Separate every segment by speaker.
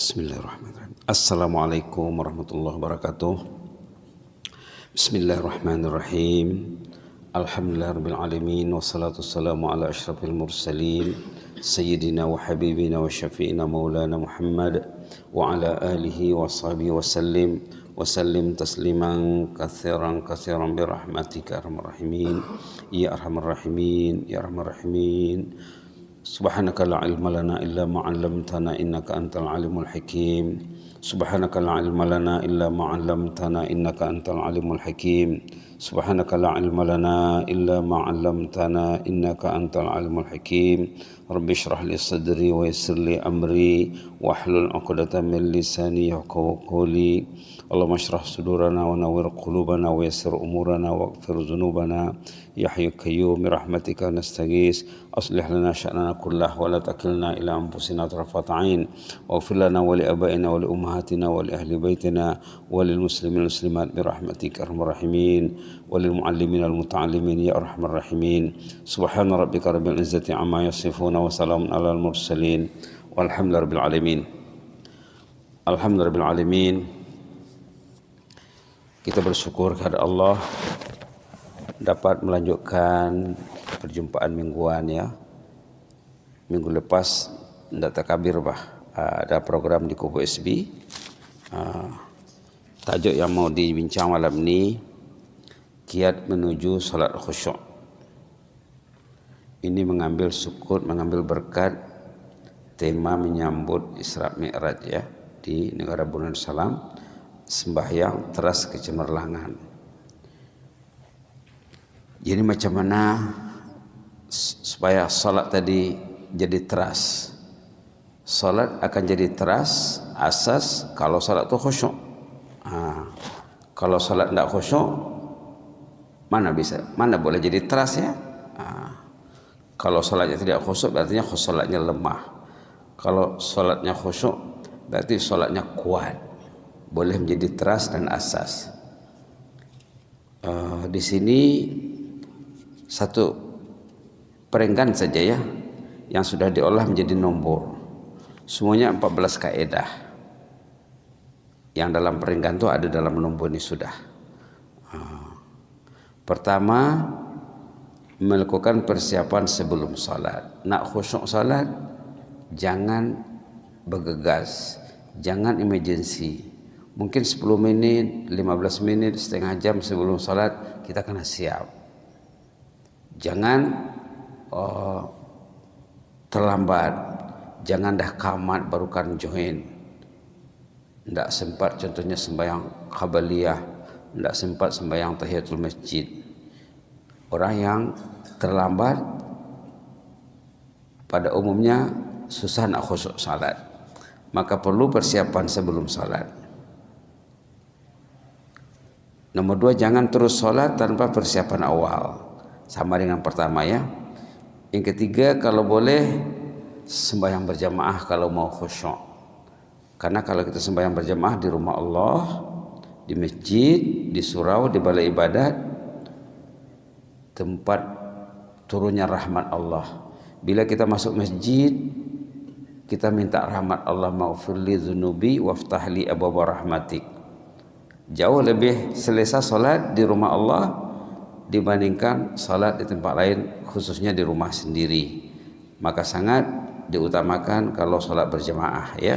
Speaker 1: Bismillahirrahmanirrahim. Assalamualaikum warahmatullahi wabarakatuh. Bismillahirrahmanirrahim. Alhamdulillahirabbil alamin wassalatu wassalamu ala asyrafil mursalin sayyidina wa habibina wa syafi'ina maulana Muhammad wa ala alihi wa sahbihi wa sallim tasliman katsiran bi rahmatika arhamar rahimin ya arhamar rahimin ya arhamar rahimin. Subhanaka la ilma lana illa ma 'allamtana innaka antal alimul hakim. Subhanaka la ilma lana illa ma 'allamtana innaka antal alimul hakim. Subhanaka la ilma lana illa ma 'allamtana innaka antal alimul hakim. Rabbi shrah li sadri wa yassir li amri wahlul 'uqdatam min lisani yafqahu qawli. Allahumma shrah sudurana wa nawwir qulubana wa yassir umurana waghfir dhunubana ya hayyu qayyum bi rahmatika nastaghis. Aslih lana sya'nana kullahu wa la takilna ila anfusina tarfata 'ain waghfir lana wa li abaina wa li ummahatina wa li ahli baitina wa lil muslimin wal muslimat bi rahmatika arhamar rahimin wa lil muallimin wal muta'allimin ya arhamar rahimin. Subhana rabbika rabbil izzati amma yasifun wa salamun alal mursalin walhamdulillahi rabbil alamin. Alhamdulillahi rabbil alamin. Kita bersyukur kepada Allah dapat melanjutkan perjumpaan mingguan ya. Minggu lepas tidak takabir ada program di Kubu SB. Tajuk yang mau dibincang malam ini kiat menuju salat khusyuk. Ini mengambil sukut, mengambil berkat tema menyambut Isra Mi'raj ya di negara Brunei Darussalam. Sembahyang teras kecemerlangan. Jadi macam mana supaya salat tadi jadi teras? Salat akan jadi teras asas kalau salat itu khusyuk. Kalau salat tidak khusyuk, mana boleh jadi teras ya? Kalau salatnya tidak khusyuk, berarti salatnya lemah. Kalau salatnya khusyuk, berarti salatnya kuat. Boleh menjadi teras dan asas. Di sini satu perenggan saja ya yang sudah diolah menjadi nombor. Semuanya 14 kaidah. Yang dalam perenggan itu ada dalam nombor ini sudah. Pertama, melakukan persiapan sebelum salat. Nak khusyuk salat, jangan bergegas, jangan emergency. Mungkin 10 menit, 15 menit, setengah jam sebelum salat kita kena siap. Jangan terlambat. Jangan dah kamat baru kan join. Tidak sempat contohnya sembahyang qabliyah, tidak sempat sembahyang tahiyatul masjid. Orang yang terlambat pada umumnya susah nak khusyuk salat. Maka perlu persiapan sebelum salat. Nomor 2, jangan terus sholat tanpa persiapan awal. Sama dengan pertama ya. Yang ketiga, kalau boleh sembahyang berjamaah kalau mau khusyuk. Karena kalau kita sembahyang berjamaah di rumah Allah, di masjid, di surau, di balai ibadat, tempat turunnya rahmat Allah. Bila kita masuk masjid, kita minta rahmat Allah, maghfirli dzunubi waftahli abwaaba rahmatik. Jauh lebih selesa salat di rumah Allah dibandingkan salat di tempat lain, khususnya di rumah sendiri. Maka sangat diutamakan kalau salat berjamaah ya.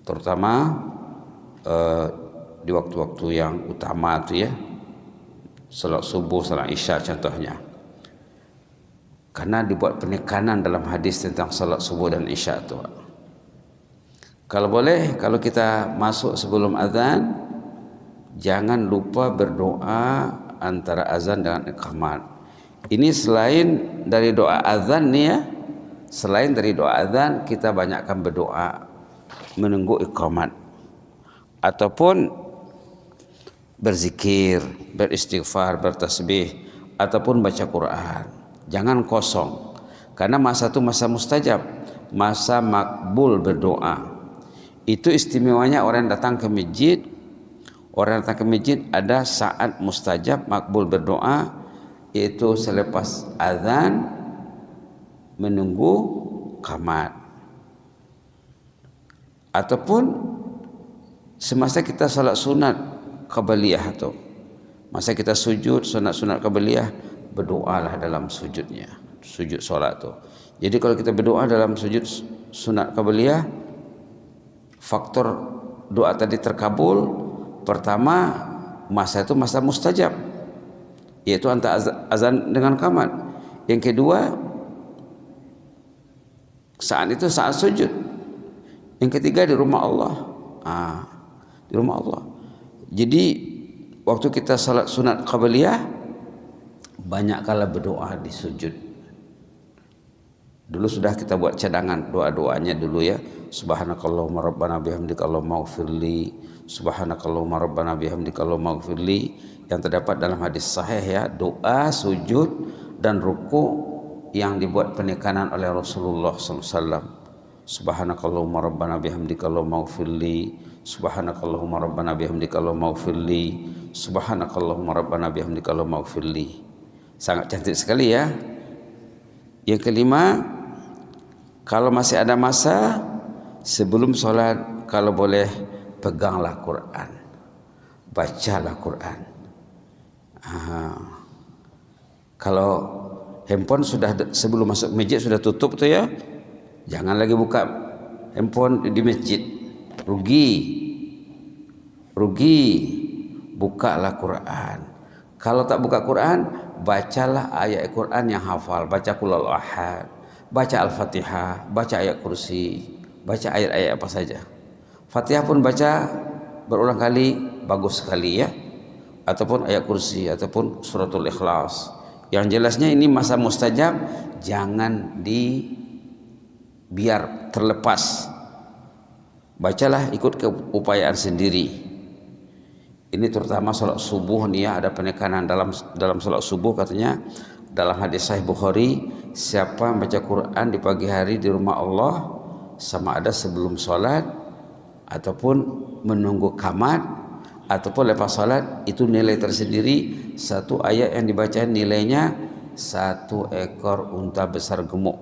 Speaker 1: Terutama di waktu-waktu yang utama itu ya. Salat subuh, salat isya contohnya. Karena dibuat penekanan dalam hadis tentang salat subuh dan isya itu. Kalau boleh, kalau kita masuk sebelum azan, jangan lupa berdoa antara azan dengan iqamat. Ini selain dari doa azan nih ya, selain dari doa azan kita banyakkan berdoa menunggu iqamat ataupun berzikir, beristighfar, bertasbih ataupun baca Quran. Jangan kosong. Karena masa itu masa mustajab, masa makbul berdoa. Itu istimewanya orang yang datang ke masjid. Orang yang datang ke masjid ada saat mustajab makbul berdoa, yaitu selepas azan menunggu qamat. Ataupun semasa kita salat sunat qabliyah atau masa kita sujud sunat qabliyah, berdoalah dalam sujudnya, sujud solat tu. Jadi kalau kita berdoa dalam sujud sunat qabliyah, faktor doa tadi terkabul. Pertama, masa itu masa mustajab, yaitu antara azan dengan qamat. Yang kedua, saat itu saat sujud. Yang ketiga, di rumah Allah. Di rumah Allah. Jadi waktu kita salat sunat qabliyah, banyak kala berdoa di sujud. Dulu sudah kita buat cadangan doa-doanya dulu ya. Subhanakallahumma rabbana bihamdika Allahumma ighfirli. Subhanakallahumma rabbana bihamdika Allahumma ighfirli. Yang terdapat dalam hadis sahih ya, doa sujud dan ruku yang dibuat penekanan oleh Rasulullah SAW. Subhanakallahumma rabbana bihamdika Allahumma ighfirli. Subhanakallahumma rabbana bihamdika Allahumma ighfirli. Subhanakallahumma rabbana bihamdika Allahumma ighfirli. Sangat cantik sekali ya. Yang kelima, kalau masih ada masa sebelum sholat, kalau boleh peganglah Quran, bacalah Quran. Kalau handphone sudah sebelum masuk masjid sudah tutup tuh ya, jangan lagi buka handphone di masjid. Rugi. Bukalah Quran. Kalau tak buka Quran, bacalah ayat Quran yang hafal. Baca Qul Huwallahu Ahad, baca Al-Fatihah, baca ayat kursi, baca ayat-ayat apa saja. Fatihah pun baca berulang kali, bagus sekali ya. Ataupun ayat kursi, ataupun suratul Ikhlas. Yang jelasnya ini masa mustajab, jangan biar terlepas. Bacalah ikut keupayaan sendiri. Ini terutama salat subuh nih ya, ada penekanan dalam salat subuh katanya dalam hadis sahih Bukhari, siapa baca Quran di pagi hari di rumah Allah sama ada sebelum salat ataupun menunggu qamat ataupun lepas salat, itu nilai tersendiri. Satu ayat yang dibaca nilainya 1 ekor unta besar gemuk.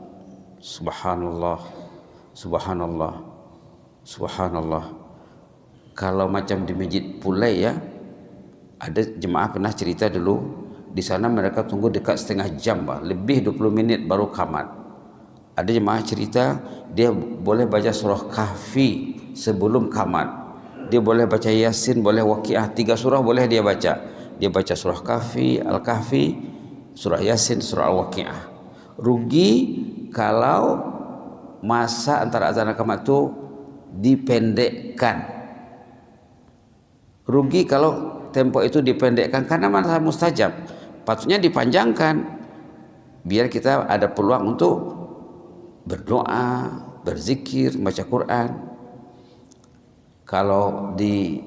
Speaker 1: Subhanallah. Kalau macam di masjid Pulai ya, ada jemaah pernah cerita dulu, di sana mereka tunggu dekat setengah jam, lebih 20 menit baru qamat. Ada jemaah cerita dia boleh baca surah Kahfi sebelum qamat. Dia boleh baca Yasin, boleh Waqiah, 3 surah boleh dia baca. Dia baca surah Kahfi, Al-Kahfi, surah Yasin, surah Al-Waqiah. Rugi kalau masa antara azan dan qamat itu dipendekkan. Rugi kalau tempo itu dipendekkan karena masa mustajab. Patutnya dipanjangkan biar kita ada peluang untuk berdoa, berzikir, baca Quran. Kalau di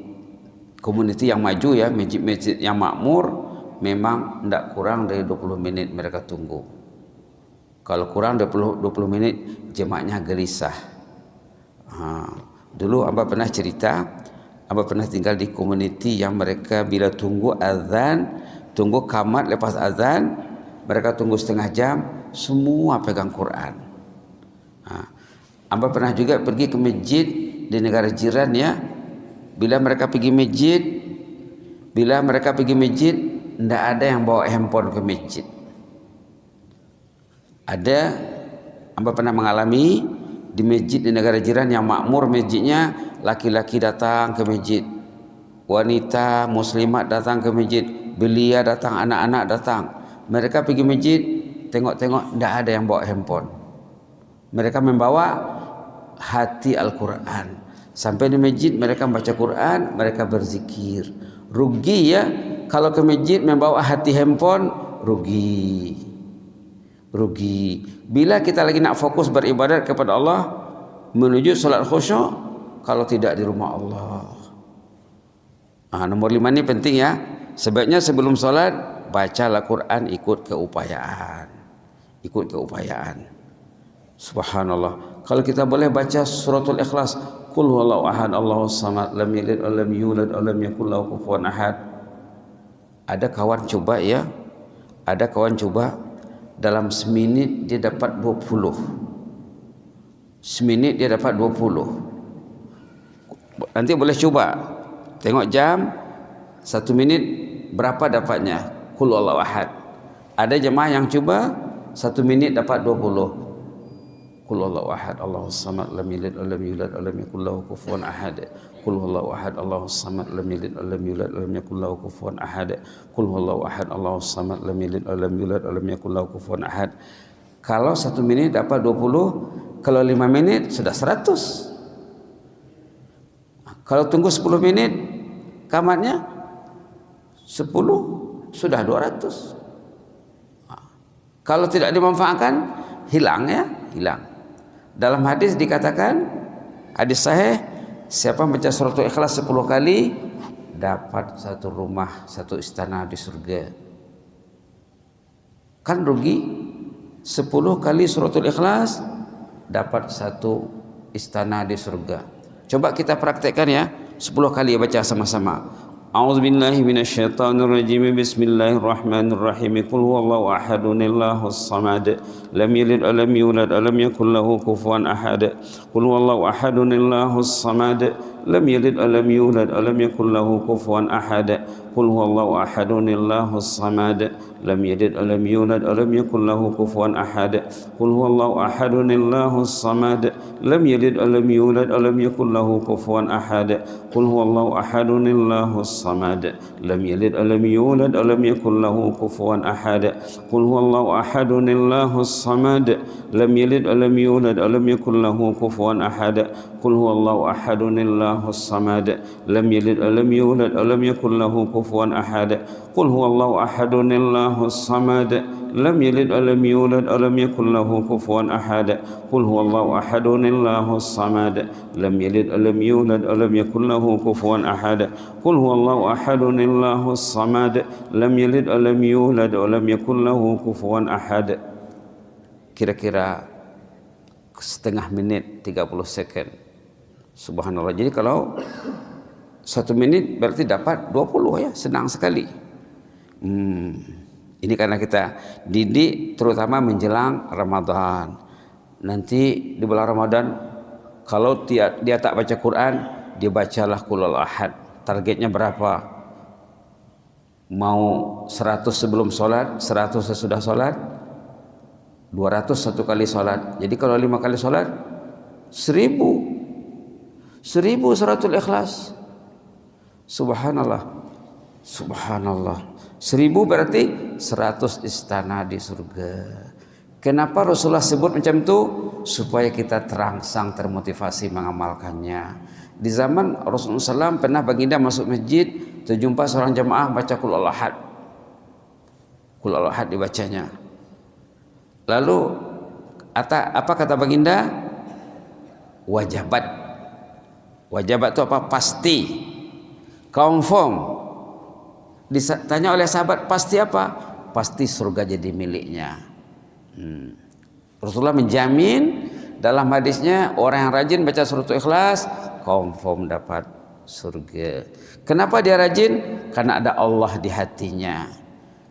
Speaker 1: komuniti yang maju ya, masjid-masjid yang makmur, memang tidak kurang dari 20 menit mereka tunggu. Kalau kurang 20 menit jemaahnya gelisah. Dulu Abah pernah cerita, Abah pernah tinggal di komuniti yang mereka bila tunggu azan, tunggu qamat lepas azan, mereka tunggu setengah jam, semua pegang Quran. Abah pernah juga pergi ke masjid di negara jiran ya. Bila mereka pergi masjid, tidak ada yang bawa handphone ke masjid. Ada, Abah pernah mengalami di masjid di negara jiran yang makmur masjidnya, laki-laki datang ke masjid, wanita muslimat datang ke masjid, belia datang, anak-anak datang. Mereka pergi masjid, tengok-tengok tidak ada yang bawa handphone. Mereka membawa hati Al-Quran. Sampai di masjid mereka baca Quran, mereka berzikir. Rugi ya kalau ke masjid membawa hati handphone, rugi. Bila kita lagi nak fokus beribadat kepada Allah, menuju salat khusyuk, kalau tidak di rumah Allah. Nomor 5 ini penting ya. Sebaiknya sebelum salat bacalah Quran ikut keupayaan. Subhanallah. Kalau kita boleh baca suratul Ikhlas, Qul Huwallahu Ahad, Allahus Samad, lam yalid wa lam yulad wa lam yakul lahu kufuwan ahad. Ada kawan coba ya. Dalam seminit dia dapat 20. Nanti boleh coba tengok jam, 1 minit berapa dapatnya qul huwallahu ahad. Ada jemaah yang coba 1 minit dapat 20. Qul huwallahu ahad Allahus samad lam yalid wa lam yulad wa lam yakul lahu kufuwan ahad. Qul huwallahu ahad Allahus samad lam yalid wa lam yulad wa lam yakul lahu kufuwan ahad. Qul huwallahu ahad Allahus samad lam yalid wa lam yulad wa lam yakul lahu kufuwan ahad. Kalau 1 menit dapat 20, kalau 5 menit sudah 100. Kalau tunggu 10 menit kamarnya 10 sudah 200. Kalau tidak dimanfaatkan hilang ya, hilang. Dalam hadis dikatakan, hadis sahih, siapa membaca suratul Ikhlas 10 kali dapat 1 rumah, 1 istana di surga. Kan rugi 10 kali suratul Ikhlas dapat 1 istana di surga. Coba kita praktekkan ya, 10 kali baca sama-sama. A'udzubillahi minasyaitonirrajim. Bismillahirrahmanirrahim. Qul huwallahu ahadun Allahus samad lam yalid wa lam yulad wa lam yakul lahu kufuwan ahad. Qul huwallahu ahadun Allahus samad lam yalid wa lam yulad wa lam yakul lahu kufuwan ahad. Qul huwallahu ahadun Allahus samad lam yalid wa lam yulad wa lam yakul lahu kufuwan ahad. Qul huwallahu ahadun Allahus samad lam yalid wa lam yulad wa lam yakul lahu kufuwan ahad. Qul huwallahu ahadun Allahus samad lam yalid wa lam yulad wa lam yakul lahu kufuwan ahad. Qul huwallahu ahadun Allahus samad lam yalid wa lam yulad wa lam yakul lahu kufuwan ahad. Qul huwallahu ahadun Allahus samad lam yalid wa lam yulad wa lam yakul lahu kufuwan ahad. Qul huwallahu ahadun Allahus samad lam yalid wa lam yulad wa lam yakul lahu kufuwan ahad. Qul huwallahu ahadun Allahus samad lam yalid wa lam yulad wa lam yakul lahu kufuwan ahad. Qul huwallahu ahadun Allahus samad lam yalid wa lam yulad wa lam yakul lahu kufuwan ahad. Kira-kira setengah menit 30 second. Subhanallah. Jadi kalau 1 menit berarti dapat 20 ya, senang sekali. Ini karena kita didik terutama menjelang Ramadan. Nanti di bulan Ramadan kalau dia tak baca Quran, dia bacalah qul huwallahu ahad. Targetnya berapa? Mau 100 sebelum sholat, 100 sesudah sholat, 200 1 kali sholat. Jadi kalau 5 kali sholat 1000 suratul Ikhlas. Subhanallah, subhanallah. 1000 berarti 100 istana di surga. Kenapa Rasulullah sebut macam itu? Supaya kita terangsang, termotivasi mengamalkannya. Di zaman Rasulullah SAW pernah baginda masuk masjid, terjumpa seorang jemaah baca qul huwallahu ahad. Qul huwallahu ahad dibacanya. Lalu apa kata baginda? Wajabat. Wajabat itu apa? Pasti. Confirm. Ditanya oleh sahabat, pasti apa? Pasti surga jadi miliknya. Rasulullah menjamin dalam hadisnya, orang yang rajin baca suratul Ikhlas confirm dapat surga. Kenapa dia rajin? Karena ada Allah di hatinya.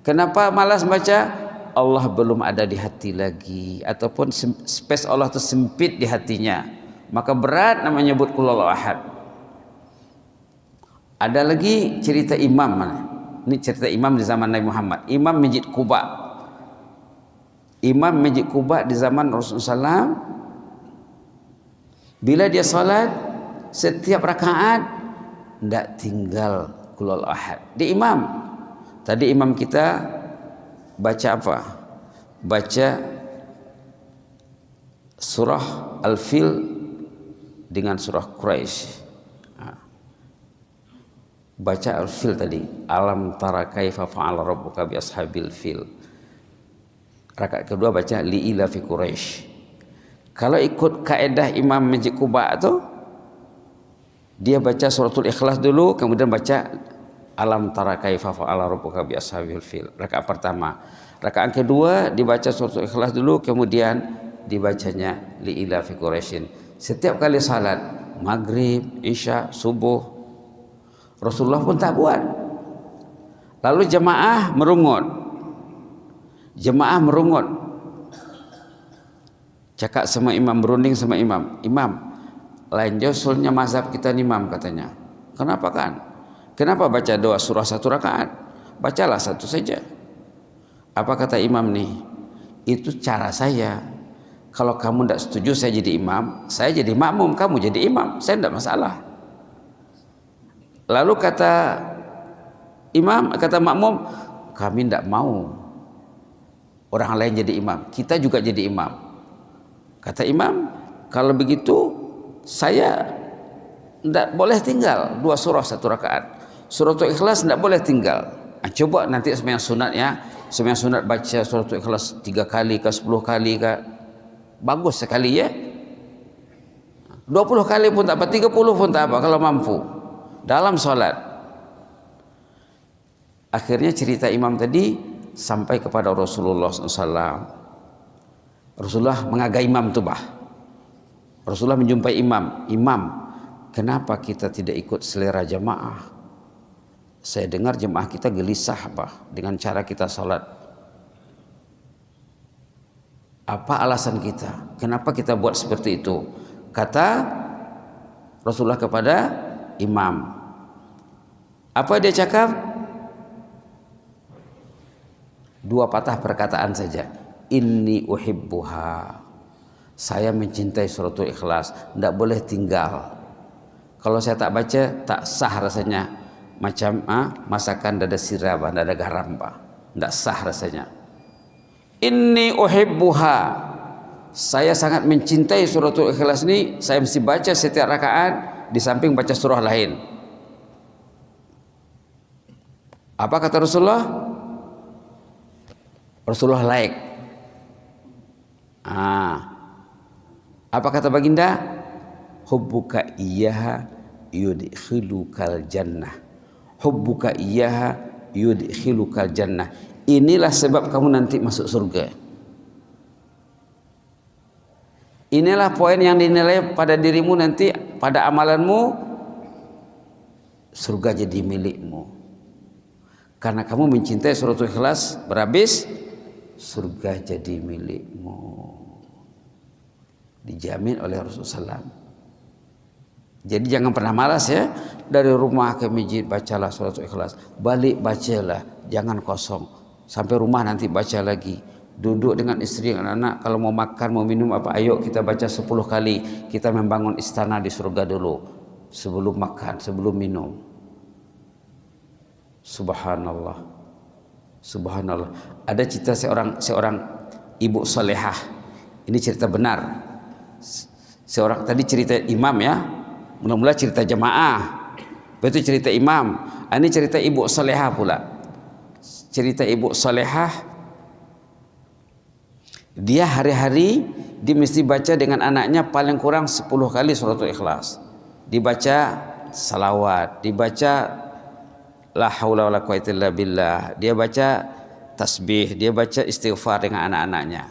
Speaker 1: Kenapa malas baca? Allah belum ada di hati lagi, ataupun space Allah itu sempit di hatinya, maka berat namanya nyebut qul huwallahu ahad. Ada lagi cerita imam. Ini cerita imam di zaman Nabi Muhammad. Imam Masjid Quba. Imam Masjid Quba di zaman Rasulullah SAW, bila dia salat, setiap rakaat tidak tinggal qul huwallahu ahad. Di imam. Tadi imam kita baca apa? Baca surah Al-Fil dengan surah Quraisy. Baca Al-Fil tadi, alam tara kaifa fa'ala rabbuka bi ashabil fil. Rakaat kedua baca li'ila fi Quraisy. Kalau ikut kaedah Imam Masjid Quba itu, dia baca suratul Ikhlas dulu, kemudian baca alam tara kaifa fa'ala rabbuka bi ashabil fil. Rakaat pertama. Rakaat kedua dibaca suratul Ikhlas dulu, kemudian dibacanya li'ila fi Quraisyin. Setiap kali salat maghrib, isya, subuh, Rasulullah pun tak buat. Lalu jemaah merungut. Cakap sama imam, berunding sama imam. Imam, Lain usulnya mazhab kita imam katanya. Kenapa kan? Kenapa baca doa surah 1 rakaat? Bacalah 1 saja. Apa kata imam nih? Itu cara saya. Kalau kamu tidak setuju saya jadi imam, saya jadi makmum, kamu jadi imam, saya tidak masalah. Lalu kata imam, kata makmum, kami tidak mau orang lain jadi imam, kita juga jadi imam. Kata imam, kalau begitu saya tidak boleh tinggal 2 surah 1 rakaat. Suratul Ikhlas tidak boleh tinggal. Coba nanti sembahyang sunat ya, sembahyang sunat baca suratul Ikhlas 3 kali ke 10 kali ke, bagus sekali ya. 20 kali pun tak apa, 30 pun tak apa kalau mampu dalam sholat. Akhirnya cerita imam tadi sampai kepada Rasulullah SAW. Rasulullah mengagai imam tu bah. Rasulullah menjumpai imam. Imam, kenapa kita tidak ikut selera jamaah? Saya dengar jemaah kita gelisah apa dengan cara kita sholat. Apa alasan kita? Kenapa kita buat seperti itu? Kata Rasulullah kepada imam. Apa dia cakap? 2 patah perkataan saja. Inni uhibbuha. Saya mencintai suratul Ikhlas, tidak boleh tinggal. Kalau saya tak baca, tak sah rasanya. Macam masakan dada sirah, dada garam, tidak sah rasanya. Inni uhibbuha. Saya sangat mencintai suratul Ikhlas ini. Saya mesti baca setiap rakaat di samping baca surah lain. Apa kata Rasulullah? Rasulullah like. Apa kata baginda? Hubbuka iyyaha yudkhilukal jannah. Hubbuka iyyaha yudkhilukal jannah. Inilah sebab kamu nanti masuk surga. Inilah poin yang dinilai pada dirimu nanti, pada amalanmu, surga jadi milikmu. Karena kamu mencintai suratul Ikhlas berhabis, surga jadi milikmu. Dijamin oleh Rasulullah SAW. Jadi jangan pernah malas ya. Dari rumah ke masjid bacalah suratul Ikhlas. Balik bacalah, jangan kosong. Sampai rumah nanti baca lagi. Duduk dengan istri dan anak, kalau mau makan, mau minum apa, ayo kita baca 10 kali. Kita membangun istana di surga dulu. Sebelum makan, sebelum minum. Subhanallah. Subhanallah. Ada cerita seorang ibu salehah. Ini cerita benar. Seorang tadi cerita imam ya. Mula-mula cerita jamaah. Betul cerita imam. Ini cerita ibu salehah pula. Cerita ibu salehah. Dia hari-hari dia mesti baca dengan anaknya paling kurang 10 kali suratul Ikhlas. Dibaca salawat, dibaca la haula wala quwwata illa billah, dia baca tasbih, dia baca istighfar dengan anak-anaknya.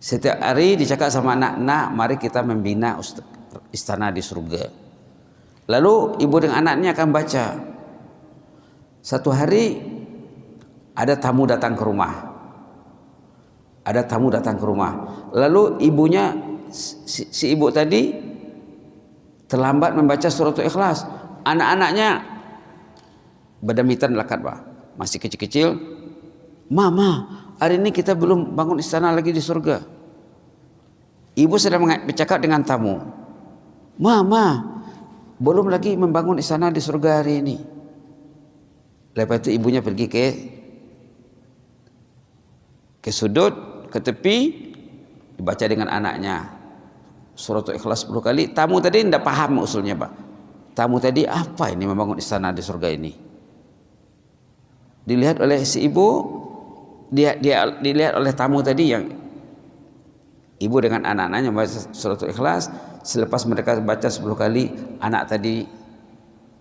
Speaker 1: Setiap hari dicakap sama anak-anak, mari kita membina istana di surga. Lalu ibu dengan anaknya akan baca. Satu hari ada tamu datang ke rumah. Ada tamu datang ke rumah. Lalu ibunya, si ibu tadi terlambat membaca suratul Ikhlas. Anak-anaknya badamitan lakat masih kecil-kecil. Mama, hari ini kita belum bangun istana lagi di surga. Ibu sedang bercakap dengan tamu. Mama, belum lagi membangun istana di surga hari ini. Lepas itu ibunya pergi ke sudut, ke tepi, dibaca dengan anaknya suratul Ikhlas 10 kali. Tamu tadi tidak paham usulnya, Pak. Tamu tadi, apa ini membangun istana di surga ini? Dilihat oleh si ibu, dia dilihat oleh tamu tadi, yang ibu dengan anak-anaknya membaca suratul Ikhlas. Selepas mereka baca 10 kali, anak tadi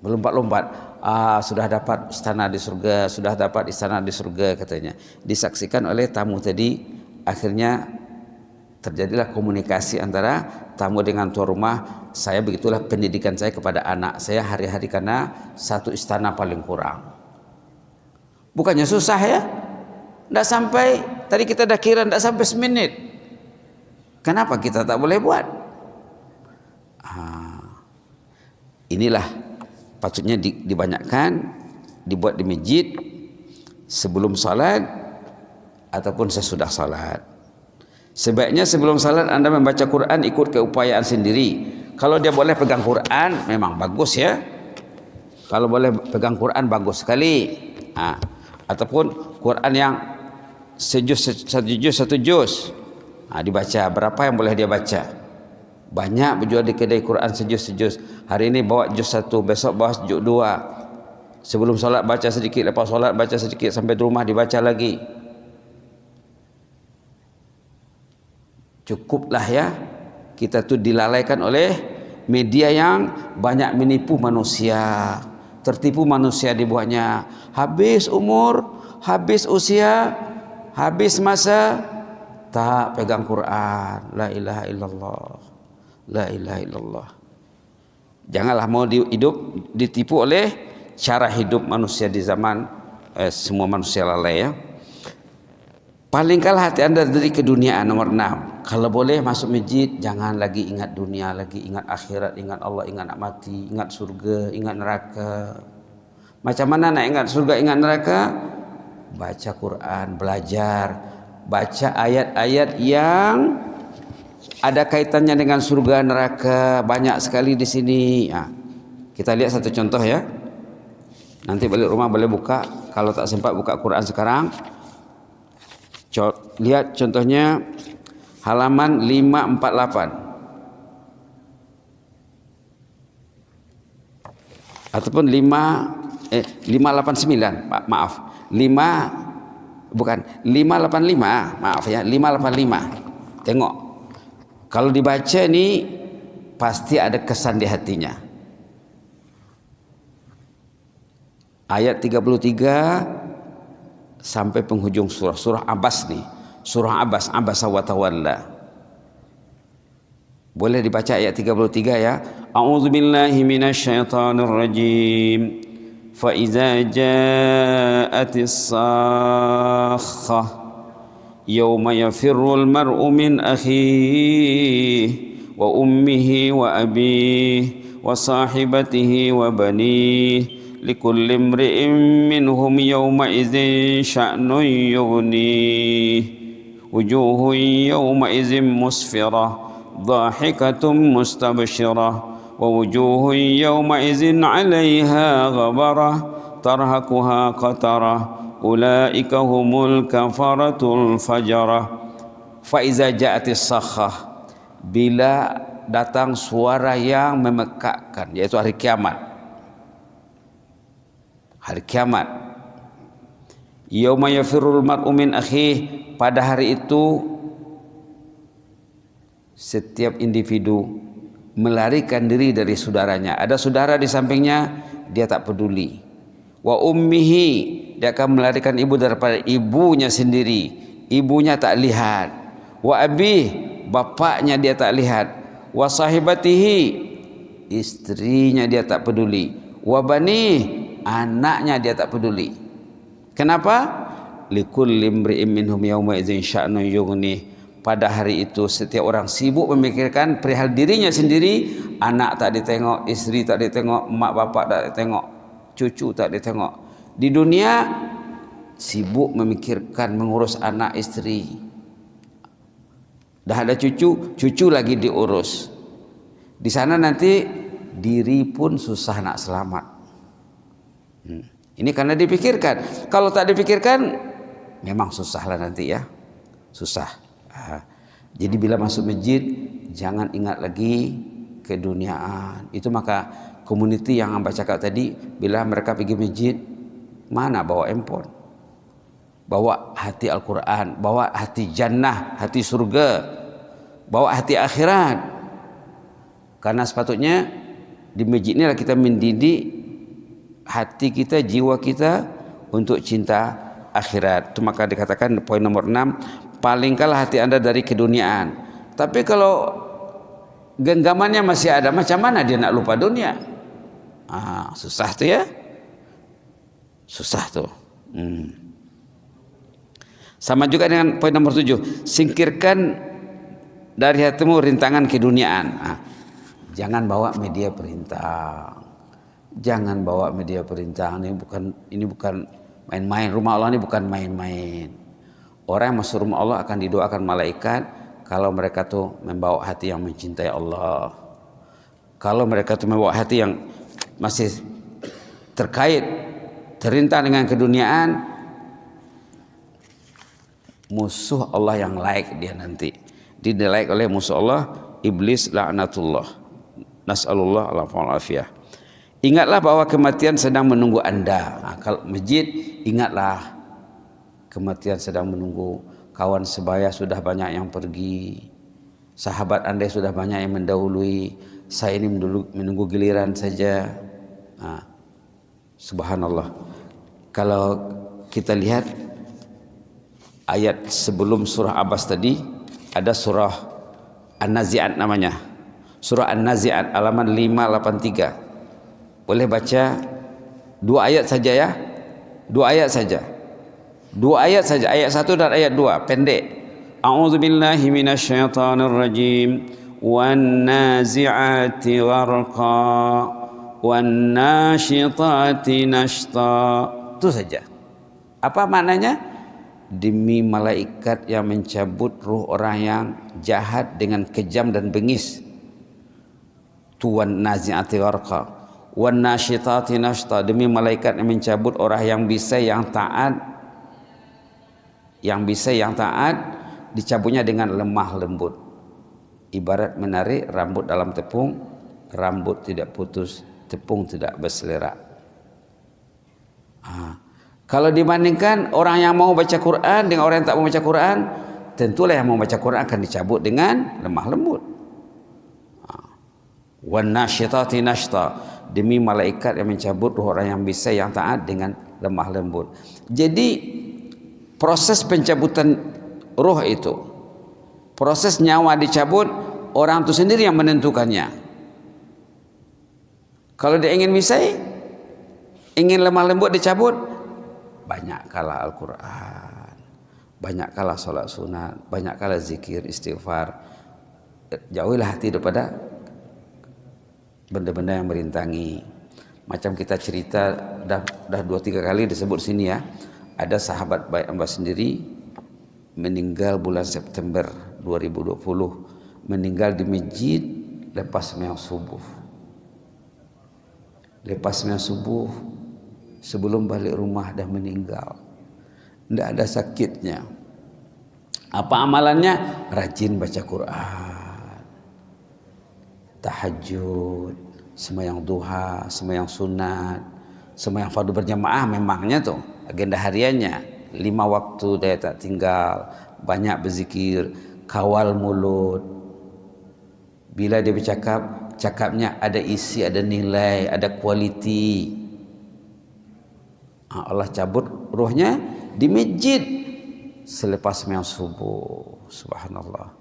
Speaker 1: melompat-lompat. Sudah dapat istana di surga, sudah dapat istana di surga katanya. Disaksikan oleh tamu tadi. Akhirnya terjadilah komunikasi antara tamu dengan tuan rumah. Saya begitulah pendidikan saya kepada anak saya hari-hari, karena satu istana paling kurang. Bukannya susah ya? Tidak sampai, tadi kita dah kira tidak sampai semenit. Kenapa kita tak boleh buat? Inilah patutnya dibanyakkan, dibuat di masjid sebelum salat ataupun sesudah salat. Sebaiknya sebelum salat Anda membaca Quran ikut keupayaan sendiri. Kalau dia boleh pegang Quran memang bagus ya. Kalau boleh pegang Quran bagus sekali. Ataupun Quran yang satu juz. Dibaca. Berapa yang boleh dia baca? Banyak berjual di kedai Quran sejuz. Hari ini bawa juz 1, besok bawa juz 2. Sebelum solat baca sedikit, lepas solat baca sedikit, sampai di rumah dibaca lagi. Cukuplah ya. Kita tu dilalaikan oleh media yang banyak menipu manusia. Tertipu manusia di bawahnya. Habis umur, habis usia, habis masa, tak pegang Quran. La ilaha illallah. La ilaha illallah. Janganlah mau hidup ditipu oleh cara hidup manusia di zaman semua manusia lalai ya. Palingkanlah hati Anda dari keduniaan. Nomor 6. Kalau boleh masuk masjid, jangan lagi ingat dunia, lagi ingat akhirat, ingat Allah, ingat nak mati, ingat surga, ingat neraka. Macam mana nak ingat surga, ingat neraka? Baca Quran, belajar, baca ayat-ayat yang ada kaitannya dengan surga neraka, banyak sekali di sini. Kita lihat satu contoh ya. Nanti balik rumah boleh buka, kalau tak sempat buka Quran sekarang. Lihat contohnya halaman 548 ataupun 589, maaf 585, maaf ya, 585. Tengok, kalau dibaca ni pasti ada kesan di hatinya. Ayat 33 sampai penghujung surah Abbas nih, surah Abbas wa tawalla. Boleh dibaca ayat 33 ya. A'udzubillahi minasyaitonir rajim. Fa iza ja'atis sakhah yauma yafirrul mar'u min akhihi wa ummihi wa abihi wa sahibatihi wa banihi likulli imri'in minhum yawma idzin sya'nun yughnih wujuhun yawma idzin musfirah dhahikatum mustabshirah wa wujuhun yawma idzin 'alaiha ghabarah tarhaquha qatarah ulaika humul kafaratul fajarah. Fa iza ja'atis sakhah, bila datang suara yang memekakkan, yaitu hari kiamat. Hari kiamat. Yauma yafirrul mar'u min akhih, pada hari itu setiap individu melarikan diri dari saudaranya. Ada saudara di sampingnya, dia tak peduli. Wa ummihi, dia akan melarikan ibu daripada ibunya sendiri, ibunya tak lihat. Wa abih, bapaknya dia tak lihat. Wa sahibatihi, istrinya dia tak peduli. Wa banih, anaknya dia tak peduli. Kenapa? Likulli imri'in minhum yawma idzin sya'nun yughnih. Pada hari itu setiap orang sibuk memikirkan perihal dirinya sendiri. Anak tak ditengok, isteri tak ditengok, mak bapak tak ditengok, cucu tak ditengok. Di dunia sibuk memikirkan mengurus anak isteri. Dah ada cucu, cucu lagi diurus. Di sana nanti diri pun susah nak selamat. Ini karena dipikirkan. Kalau tak dipikirkan, memang susahlah nanti ya, susah. Jadi bila masuk masjid, jangan ingat lagi keduniaan. Itu maka community yang hamba cakap tadi, bila mereka pergi masjid, mana bawa handphone, bawa hati Al-Quran, bawa hati jannah, hati surga, bawa hati akhirat. Karena sepatutnya di masjid inilah kita mendidik hati kita, jiwa kita untuk cinta akhirat. Itu maka dikatakan poin nomor 6, palingkanlah hati Anda dari keduniaan. Tapi kalau genggamannya masih ada, macam mana dia nak lupa dunia? Susah tuh ya, susah tuh. Sama juga dengan poin nomor 7, singkirkan dari hatimu rintangan keduniaan. Jangan bawa media perintah. Jangan bawa media perintah. Ini bukan main-main. Rumah Allah ini bukan main-main. Orang yang masuk rumah Allah akan didoakan malaikat kalau mereka tuh membawa hati yang mencintai Allah. Kalau mereka tuh membawa hati yang masih terkait terintah dengan keduniaan, musuh Allah yang laik dia nanti. Dinilai oleh musuh Allah, iblis laknatullah. Nas'alullah al-afiyah. Ingatlah bahwa kematian sedang menunggu Anda. Kalau masjid, ingatlah kematian sedang menunggu. Kawan sebaya sudah banyak yang pergi. Sahabat Anda sudah banyak yang mendahului. Saya ini menunggu giliran saja. Subhanallah. Kalau kita lihat ayat sebelum surah Abbas tadi, ada surah An-Nazi'at namanya. Surah An-Nazi'at halaman 583. Boleh baca 2 ayat saja ya. 2 ayat saja. 2 ayat saja, ayat 1 dan ayat 2, pendek. A'udzubillahi minasyaitonirrajim. Wan-nazi'ati gharqa wan-nashitati nashta. Itu saja. Apa maknanya? Demi malaikat yang mencabut ruh orang yang jahat dengan kejam dan bengis. Tuan nazi'ati gharqa wan nasyitati nashta, demi malaikat yang mencabut orang yang bisa yang taat, dicabutnya dengan lemah lembut, ibarat menarik rambut dalam tepung, rambut tidak putus, tepung tidak berselerak. Kalau dibandingkan orang yang mau baca Quran dengan orang yang tak mau baca Quran, tentulah yang mau baca Quran akan dicabut dengan lemah lembut. Wan nasyitati nashta, demi malaikat yang mencabut ruh orang yang bisa yang taat dengan lemah lembut. Jadi proses pencabutan ruh itu, proses nyawa dicabut, orang itu sendiri yang menentukannya. Kalau dia ingin misai, ingin lemah lembut dicabut, banyak kala Al-Quran, banyak kala sholat sunat, banyak kala zikir, istighfar. Jauhilah hati daripada benda-benda yang merintangi. Macam kita cerita dah 2-3 kali disebut sini ya. Ada sahabat baik hamba sendiri meninggal bulan September 2020, meninggal di masjid lepas sembahyang subuh. Lepas sembahyang subuh, sebelum balik rumah dah meninggal. Tidak ada sakitnya. Apa amalannya? Rajin baca Quran, tahajud, sembahyang duha, sembahyang sunat, sembahyang fardu berjamaah. Memangnya tuh agenda hariannya 5 waktu dia tak tinggal, banyak berzikir, kawal mulut. Bila dia bercakap, cakapnya ada isi, ada nilai, ada kualiti. Allah cabut ruhnya di masjid selepas sembahyang subuh. Subhanallah.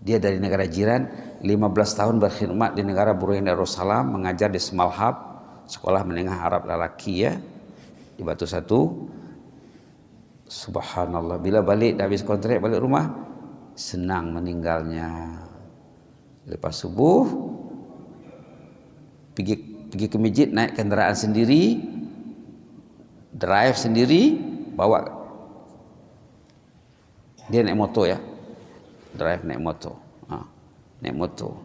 Speaker 1: Dia dari negara jiran, 15 tahun berkhidmat di negara Brunei Darussalam, mengajar di Semalhab, sekolah menengah Arab lelaki ya, di Batu Satu. Subhanallah. Bila balik, habis kontrak balik rumah, senang meninggalnya. Lepas subuh, pergi ke masjid, naik kendaraan sendiri, drive sendiri, bawa. Dia naik motor ya, drive naik motor, naik motor.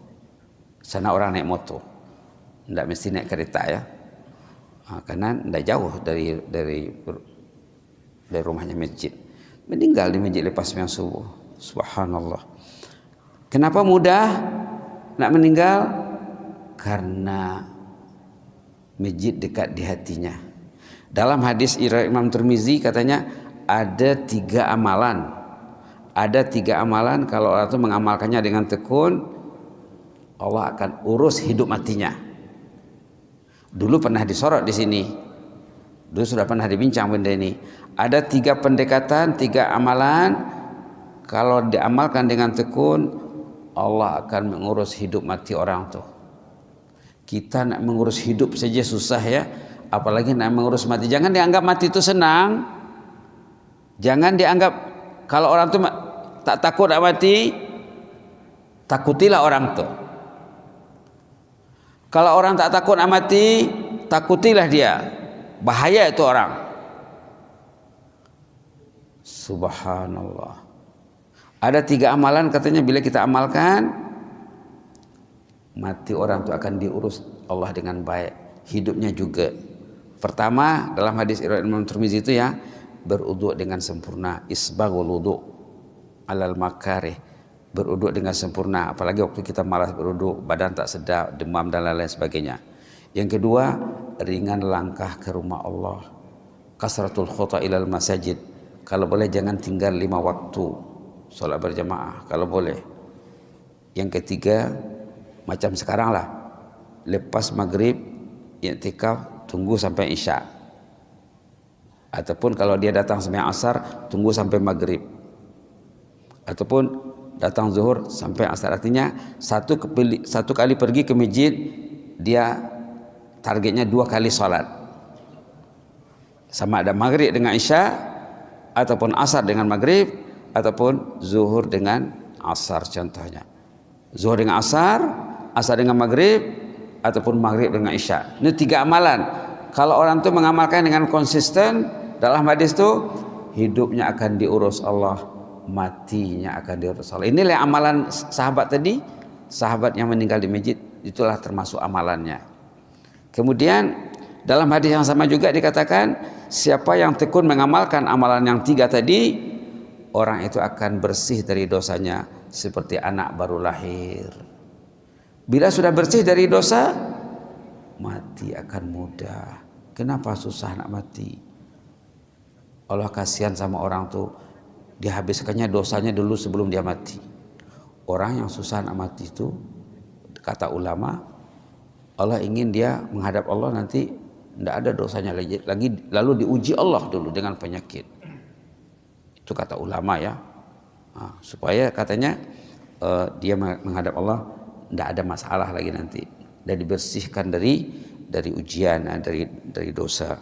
Speaker 1: Sana orang naik motor, tidak mesti naik kereta ya, karena tidak jauh dari rumahnya masjid. Meninggal di masjid lepas sembahyang subuh. Subhanallah. Kenapa mudah nak meninggal? Karena masjid dekat di hatinya. Dalam hadis Imam Tirmizi katanya ada 3 amalan. Ada 3 amalan kalau orang itu mengamalkannya dengan tekun, Allah akan urus hidup matinya. Dulu pernah disorot di sini. Dulu sudah pernah dibincang benda ini. Ada 3 pendekatan, 3 amalan. Kalau diamalkan dengan tekun, Allah akan mengurus hidup mati orang tuh. Kita nak mengurus hidup saja susah ya, apalagi nak mengurus mati. Jangan dianggap mati itu senang. Jangan dianggap kalau orang tuh tak takut nak mati, takutilah orang tuh. Kalau orang tak takut mati, takutilah dia. Bahaya itu orang. Subhanallah. Ada 3 amalan katanya bila kita amalkan, mati orang itu akan diurus Allah dengan baik. Hidupnya juga. Pertama, dalam hadis riwayat Imam Tirmizi itu ya, berwudu dengan sempurna. Isbaghul wudu alal makarih. Berwudu dengan sempurna. Apalagi waktu kita malas berwudu, badan tak sedap, demam dan lain-lain sebagainya. Yang kedua, ringan langkah ke rumah Allah. Kasratul khutha ilal masajid. Kalau boleh jangan tinggal 5 waktu sholat berjamaah kalau boleh. Yang ketiga, macam sekarang lah, lepas maghrib i'tikaf tunggu sampai isya, ataupun kalau dia datang sampai asar tunggu sampai maghrib, ataupun datang zuhur sampai asar. Artinya satu kali pergi ke masjid dia targetnya 2 kali sholat, sama ada maghrib dengan isya, ataupun asar dengan maghrib, ataupun zuhur dengan asar. Contohnya zuhur dengan asar, asar dengan maghrib, ataupun maghrib dengan isya. Ini 3 amalan. Kalau orang itu mengamalkan dengan konsisten, dalam hadis itu hidupnya akan diurus Allah, matinya akan diurus Allah. Inilah amalan sahabat tadi, sahabat yang meninggal di masjid, itulah termasuk amalannya. Kemudian dalam hadis yang sama juga dikatakan, siapa yang tekun mengamalkan amalan yang 3 tadi, orang itu akan bersih dari dosanya seperti anak baru lahir. Bila sudah bersih dari dosa, mati akan mudah. Kenapa susah nak mati? Allah kasihan sama orang tuh, dihabiskannya dosanya dulu sebelum dia mati. Orang yang susah nak mati itu, kata ulama, Allah ingin dia menghadap Allah nanti tidak ada dosanya lagi, lalu diuji Allah dulu dengan penyakit. Itu kata ulama ya. Supaya katanya dia menghadap Allah tidak ada masalah lagi nanti, dan dibersihkan dari ujian, dari dosa.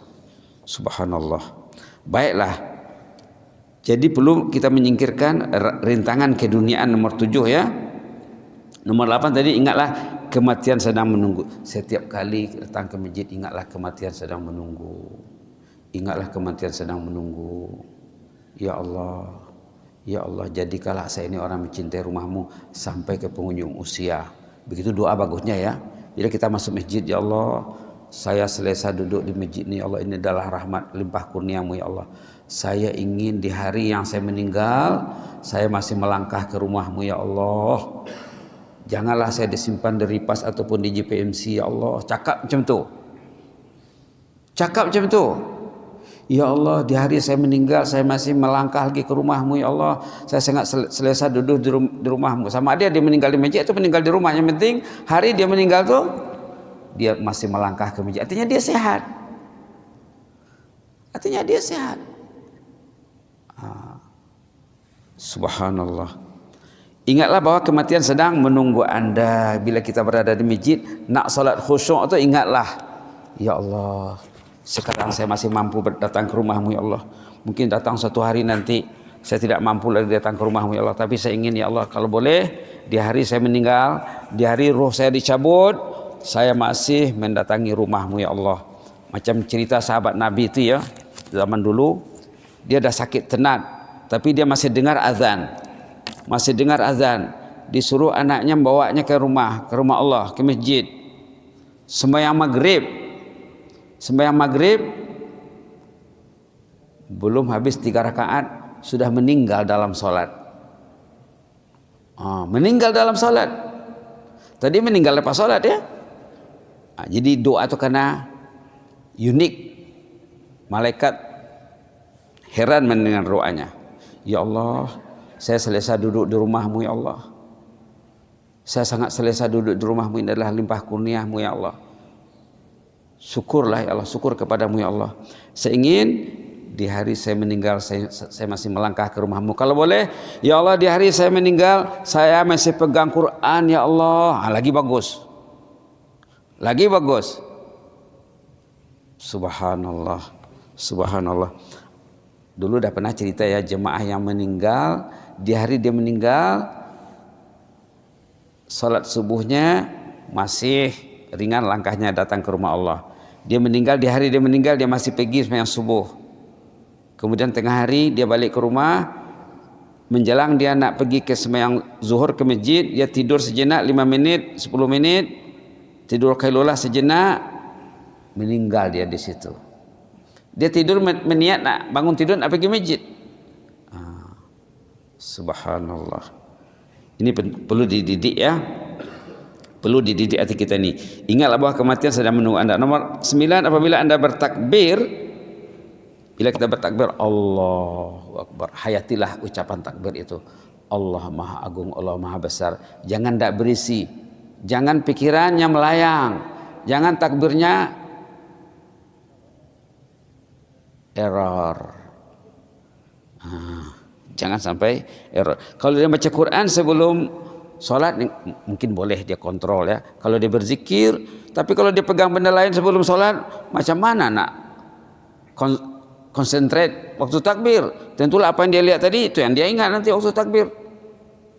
Speaker 1: Subhanallah. Baiklah. Jadi perlu kita menyingkirkan rintangan keduniaan nomor 7 ya. Nomor 8 tadi, ingatlah kematian sedang menunggu. Setiap kali datang ke masjid, ingatlah kematian sedang menunggu. Ingatlah kematian sedang menunggu. Ya Allah, ya Allah, jadikanlah saya ini orang mencintai rumahmu sampai ke penghujung usia. Begitu doa bagusnya ya. Bila kita masuk masjid, ya Allah, saya selesa duduk di masjid ini, ya Allah, ini adalah rahmat limpah kurniamu ya Allah. Saya ingin di hari yang saya meninggal, saya masih melangkah ke rumahmu ya Allah. Janganlah saya disimpan di Ripas ataupun di JPMC ya Allah. Cakap macam tu. Cakap macam tu. Ya Allah, di hari saya meninggal, saya masih melangkah lagi ke rumahmu ya Allah. Saya sangat selesa duduk di rumahmu. Sama dia meninggal di masjid atau meninggal di rumah, yang penting hari dia meninggal tuh dia masih melangkah ke masjid. Artinya dia sehat. Artinya dia sehat. Subhanallah. Ingatlah bahwa kematian sedang menunggu Anda. Bila kita berada di masjid, nak salat khusyuk itu ingatlah, ya Allah, sekarang saya masih mampu datang ke rumahmu ya Allah. Mungkin datang suatu hari nanti saya tidak mampu lagi datang ke rumahmu ya Allah, tapi saya ingin ya Allah, kalau boleh di hari saya meninggal, di hari roh saya dicabut, saya masih mendatangi rumahmu ya Allah. Macam cerita sahabat Nabi itu ya, zaman dulu dia dah sakit tenat, tapi dia masih dengar azan. Masih dengar azan, disuruh anaknya membawanya ke rumah Allah, ke masjid. Sembahyang maghrib belum habis 3 rakaat sudah meninggal dalam solat. Meninggal dalam solat. Tadi meninggal lepas solat ya. Jadi doa itu karena unik. Malaikat heran mendengar doanya. Ya Allah, saya selesa duduk di rumahmu ya Allah. Saya sangat selesa duduk di rumahmu, ini adalah limpah kurniamu ya Allah. Syukurlah ya Allah, syukur kepadamu ya Allah. Saya ingin di hari saya meninggal, saya masih melangkah ke rumahmu. Kalau boleh, ya Allah, di hari saya meninggal, saya masih pegang Quran ya Allah. Lagi bagus. Lagi bagus. Subhanallah. Subhanallah. Dulu dah pernah cerita ya, jemaah yang meninggal, di hari dia meninggal, salat subuhnya masih ringan langkahnya datang ke rumah Allah. Dia meninggal, di hari dia meninggal dia masih pergi sembahyang subuh. Kemudian tengah hari dia balik ke rumah, menjelang dia nak pergi ke sembahyang zuhur ke masjid, dia tidur sejenak 5 menit, 10 menit, tidur kailulah sejenak, meninggal dia di situ. Dia tidur meniat nak bangun tidur nak pergi masjid. Subhanallah. Ini perlu dididik ya. Perlu dididik hati kita ini. Ingatlah bahwa kematian sedang menunggu anda. Nomor 9, apabila anda bertakbir, bila kita bertakbir Allahu Akbar, hayatilah ucapan takbir itu. Allah Maha Agung, Allah Maha Besar. Jangan tak berisi, jangan pikirannya melayang, jangan takbirnya error. Jangan sampai error. Kalau dia baca Quran sebelum solat mungkin boleh dia kontrol ya. Kalau dia berzikir, tapi kalau dia pegang benda lain sebelum solat, macam mana nak konsentrate waktu takbir? Tentulah apa yang dia lihat tadi itu yang dia ingat nanti waktu takbir.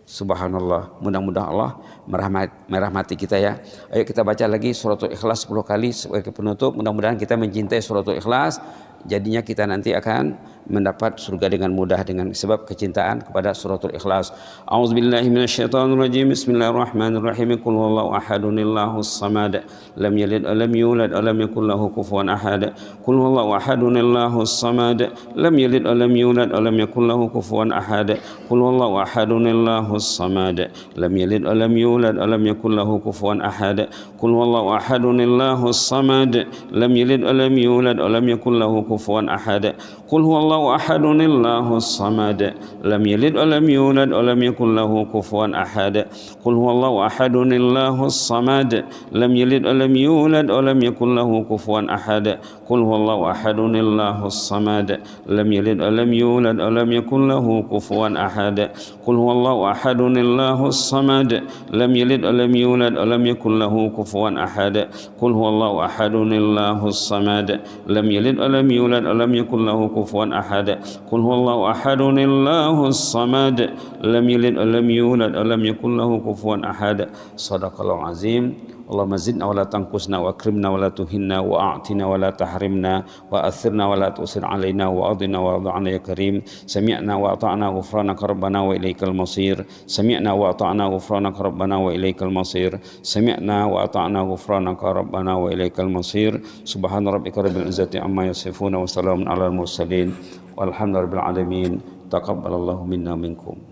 Speaker 1: Subhanallah. Mudah-mudahan Allah merahmati kita ya. Ayo kita baca lagi suratul Ikhlas 10 kali sebagai penutup. Mudah-mudahan kita mencintai suratul Ikhlas. Jadinya kita nanti akan mendapat surga dengan mudah dengan sebab kecintaan kepada suratul Ikhlas. A'udzubillahi minasyaitonirrajim. Bismillahirrahmanirrahim. Qul huwallahu ahadun Allahus samad. Lam yalid wa lam yulad wa lam yakul lahu kufuwan ahad. Qul huwallahu ahadun Allahus samad. Lam yalid wa lam yulad wa lam yakul lahu kufuwan ahad. Qul huwallahu ahadun Allahus samad. Lam yalid wa lam yulad wa lam yakul lahu kufuwan ahad. Qul huwallahu ahadun Allahus samad. Lam yalid wa lam yulad wa lam yakul lahu kufuwan ahad. Qul huwallahu ahadun Allahus samad. Lam yalid wa lam yulad wa lam yakul lahu kufuwan ahad. Qul huwallahu ahadun Allahus samad. Lam yalid wa lam yulad wa lam yakul lahu kufuwan ahad. Qul huwallahu ahadun Allahus samad. Lam yalid wa lam yulad wa lam yakul lahu kufuwan ahad. Qul huwallahu ahadun Allahus samad. Lam yalid wa lam yulad wa lam yakul lahu kufuwan ahad. Qul huwallahu ahadun Allahus samad. Lam yalid wa lam yulad wa lam yakul lahu kufuwan ahad. Qul huwallahu ahadun Allahus samad. Lam yalid wa lam yulad wa lam yakul lahu kufuwan ahad. Shadaqallahu azim. Allahumma zidna wa la tanqusna wa akrimna wa la tuhinna wa a'tina wa la tahrimna wa athirna wa la tusir alaina wa adina wa adha'na ya karim. Sami'na wa ata'na ghufranaka rabbana wa ilaikal masir. Sami'na wa ata'na ghufranaka rabbana wa ilaikal masir. Sami'na wa ata'na ghufranaka rabbana wa ilaikal masir. Subhana rabbika rabbil izzati amma yasifuna wa salamun alal mursalin walhamdulillahi rabbil alamin. Taqabbalallahu minna minkum.